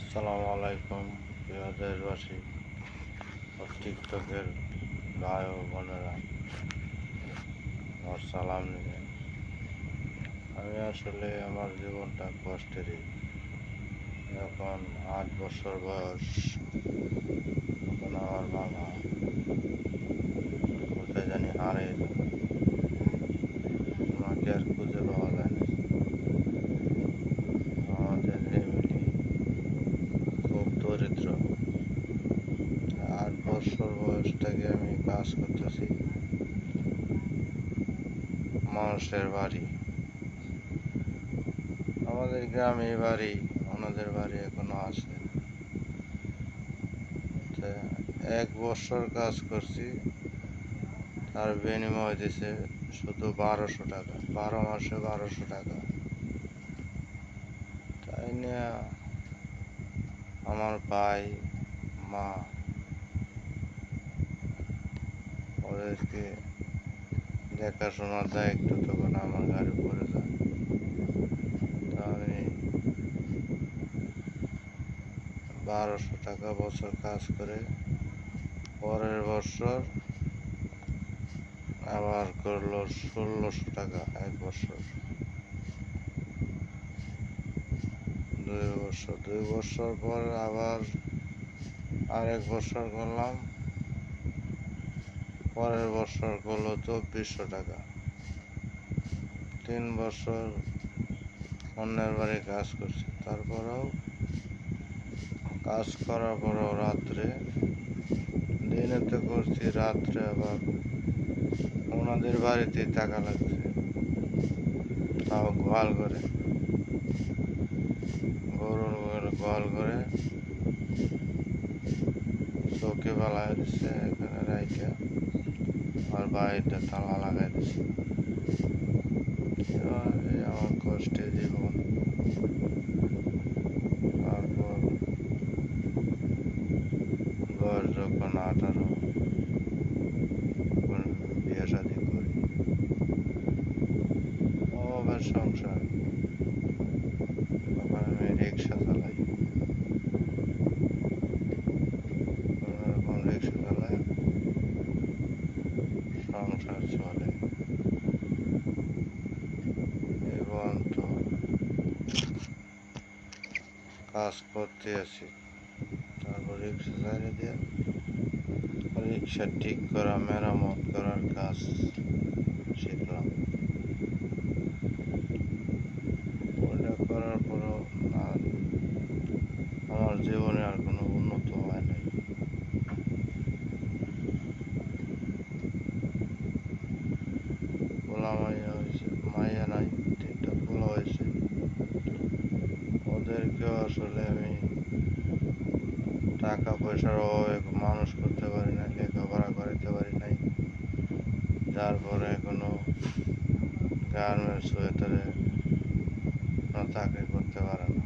আসসালামু আলাইকুম প্রিয় দেশবাসী ও টিকটকের ভাই ও বোনেরা, আমার সালাম নেবেন। আমি আসলে আমার জীবনটা কষ্টেরই। এখন 8 বছর বয়স। এখন আমার বাবা কোথায় জানি হারিয়ে গেল, ওনাকে আর খুঁজে পাওয়া যায় না। আমাদের ফ্যামিলি খুব দরিদ্র। 8 বছর বয়স থেকে আমি কাজ করতেছি মানুষের বাড়ি। আমাদের গ্রামে বাড়ি, ওনাদের বাড়ি এখনো আছে। 1 বছর কাজ করছি, তার বিনিময় দিছে শুধু 1200 টাকা, 12 মাসে 1200 টাকা। তাই নিয়ে আমার ভাই, মা, ওদেরকে দেখাশোনার দায়িত্ব তখন আমার ঘাড়ে পড়ে যায়। তা আমি 1200 টাকা বছর কাজ করে পরের বছর আবার করলো 1600 টাকা। 1 বছর, 2 বছর, 2 বছর পর আবার আরেক বছর করলাম। পরের বছর করলো 2400 টাকা। 3 বছর অন্যের বাড়ি কাজ করছি। তারপরেও কাজ করার পরেও রাত্রে, দিনে তো করছি, রাত্রে আবার ওনাদের বাড়িতেই টাকা লাগছে, তাও গোয়াল করে, গরুর গোয়াল করে চৌকি বালায় দিচ্ছে, এখানে রাইখা আর বাড়িতে তালা লাগাই দিচ্ছে। আমার কষ্টের জীবন। তারপর বয়স যখন 18, বিয়ে শাদি করি, অভাবের সংসার। তখন আমি রিক্সা চালাই, কোনোরকম রিক্সা চালাই, সংসার চলে। এবং তো কাজ করতে আছি। তারপর রিক্সা চালিয়ে দিয়ে রিক্সা ঠিক করা, মেরামত করার কাজ শিখলাম। ওইটা করার পরও আমার জীবনে আর কোনো উন্নত হয় নাই। পোলা মাইয়া হয়েছে, মাইয়া নাই, 3টা পোলা হয়েছে। ওদেরকেও আসলে আমি টাকা পয়সার অভাবে মানুষ করতে পারি নাই, লেখাপড়া করাতে পারি নাই। যার পরে এখনো গার্মেন্টস ওয়েটারে চাকরি করতে পারে না।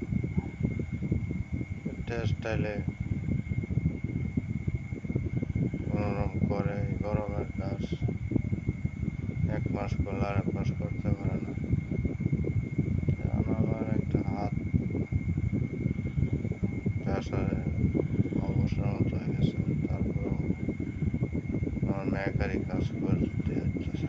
টেক্সটাইলে কোনোরকম করে, গরমের কাজ 1 মাস করলে আর 1 মাস করতে পারে না। কারণ আমার একটা হাত প্রেসারে অবসর মতো হয়ে গেছে। তারপর আমার মেকারি কাজ করতে হচ্ছে।